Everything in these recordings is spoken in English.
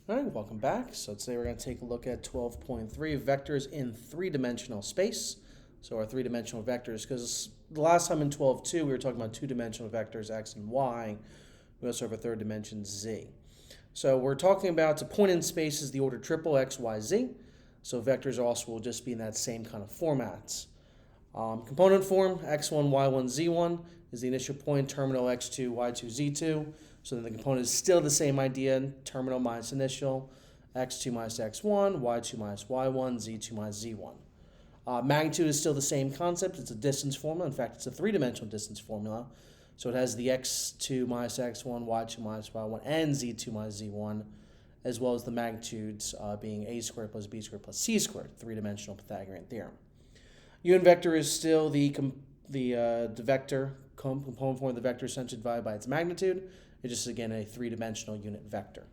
All right, welcome back. So today we're going to take a look at 12.3 vectors in three-dimensional space. So our three-dimensional vectors, because the last time in 12.2 we were talking about two-dimensional vectors, x and y. We also have a third dimension, z. So we're talking about a point in space is the order triple x, y, z. So vectors also will just be in that same kind of formats. Component form, x1, y1, z1 is the initial point, terminal x2, y2, z2. So then the component is still the same idea, terminal minus initial, x2 minus x1, y2 minus y1, z2 minus z1. Magnitude is still the same concept. It's a distance formula. In fact, it's a three-dimensional distance formula. So it has the x2 minus x1, y2 minus y1, and z2 minus z1, as well as the magnitudes being a squared plus b squared plus c squared, three-dimensional Pythagorean theorem. Unit vector is still the vector component form of the vector essentially divided by its magnitude. It's just, again, a three-dimensional unit vector.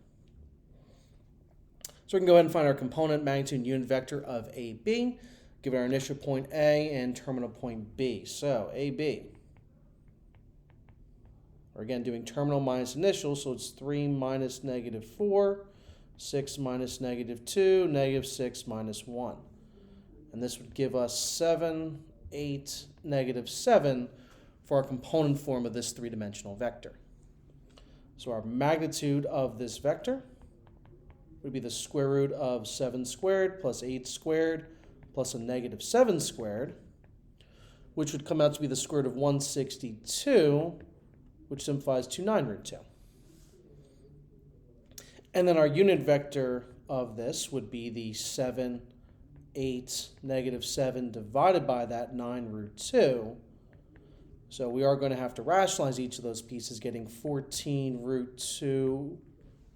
So we can go ahead and find our component magnitude and unit vector of AB, given our initial point A and terminal point B. So AB, we're again doing terminal minus initial, so it's 3 minus -4, 6 minus -2, -6 minus 1. And this would give us 7, 8, -7 for our component form of this three-dimensional vector. So our magnitude of this vector would be the square root of 7 squared plus 8 squared plus a -7 squared, which would come out to be the square root of 162, which simplifies to 9 root 2. And then our unit vector of this would be the 7, 8, -7 divided by that 9 root 2. So we are going to have to rationalize each of those pieces, getting 14 root 2.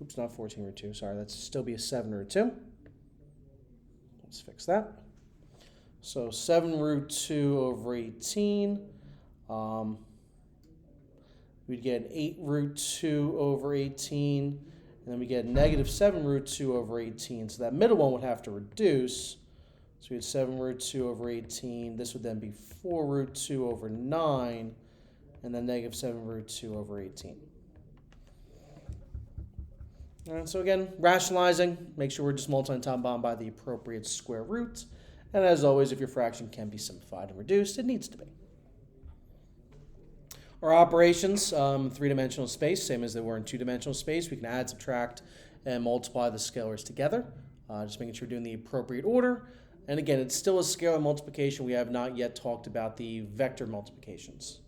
Oops, not 14 root 2. Sorry, that's still be a 7 root 2. Let's fix that. So 7 root 2 over 18. We'd get 8 root 2 over 18. And then we get -7 root 2 over 18. So that middle one would have to reduce. So we had 7 root 2 over 18. This would then be 4 root 2 over 9, and then -7 root 2 over 18. All right, so again, rationalizing, make sure we're just multiplying top and bottom by the appropriate square root. And as always, if your fraction can be simplified and reduced, it needs to be. Our operations, three-dimensional space, same as they were in two-dimensional space. We can add, subtract, and multiply the scalars together, just making sure we're doing the appropriate order. And again, it's still a scalar multiplication. We have not yet talked about the vector multiplications.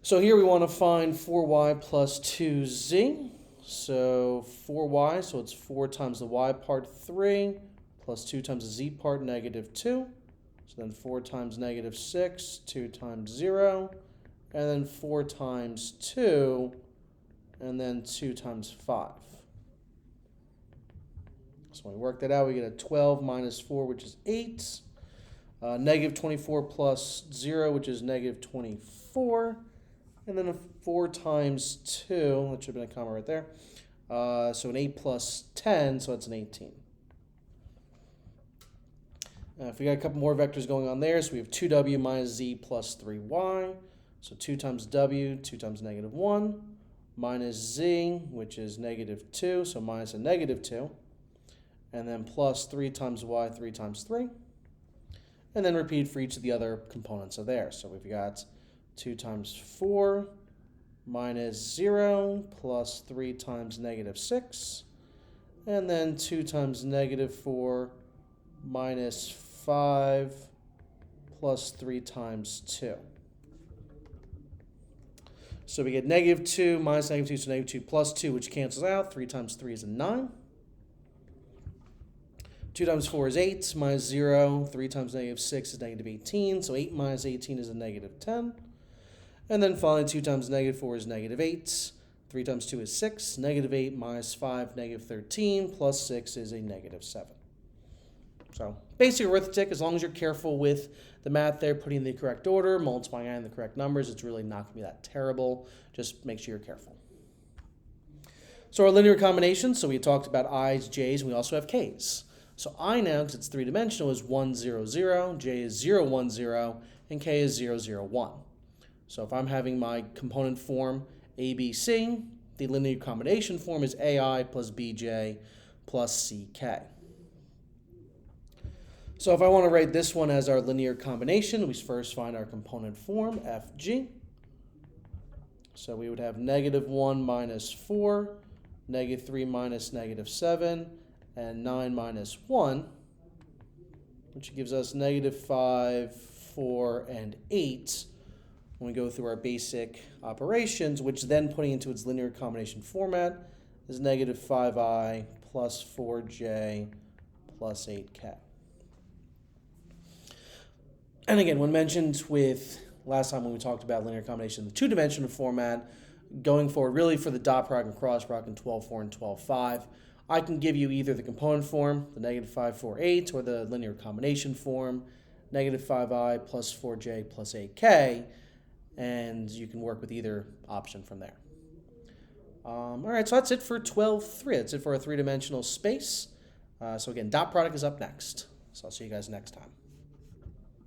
So here we want to find 4y plus 2z. So 4y, so it's 4 times the y part 3, plus 2 times the z part -2. So then 4 times -6, 2 times 0, and then 4 times 2, and then 2 times 5. So when we work that out, we get a 12 minus 4, which is 8. -24 plus 0, which is -24. And then a 4 times 2, that should have been a comma right there. So an 8 plus 10, so that's an 18. If we got a couple more vectors going on there, so we have 2w minus z plus 3y. So 2 times w, 2 times -1, minus z, which is -2, so minus a -2. And then plus 3 times y, 3 times 3. And then repeat for each of the other components of there. So we've got 2 times 4 minus 0 plus 3 times -6. And then 2 times -4 minus 5 plus 3 times 2. So we get -2 minus -2, so -2 plus 2, which cancels out. 3 times 3 is a 9. 2 times 4 is 8, minus 0. 3 times -6 is -18, so 8 minus 18 is a -10. And then finally, 2 times -4 is -8. 3 times 2 is 6. -8 minus 5, -13, plus 6 is a -7. So basic arithmetic, as long as you're careful with the math there, putting in the correct order, multiplying out in the correct numbers, it's really not going to be that terrible. Just make sure you're careful. So our linear combinations, so we talked about i's, j's, and we also have k's. So I now, because it's three-dimensional, is 1, 0, 0, j is 0, 1, 0, and k is 0, 0, 1. So if I'm having my component form ABC, The linear combination form is AI plus BJ plus CK. So if I want to write this one as our linear combination, we first find our component form, FG. So we would have -1 minus 4, -3 minus -7, and 9 minus 1, which gives us -5, 4, and 8 when we go through our basic operations, which then putting into its linear combination format is -5i plus 4j plus 8k. And again, when mentioned with last time when we talked about linear combination in the two-dimensional format, going forward really for the dot product and cross product in 12.4 and 12.5, I can give you either the component form, the -5, 4, 8, or the linear combination form, -5i plus 4j plus 8k, and you can work with either option from there. All right, so that's it for 12.3. That's it for a three-dimensional space. So again, dot product is up next. So I'll see you guys next time.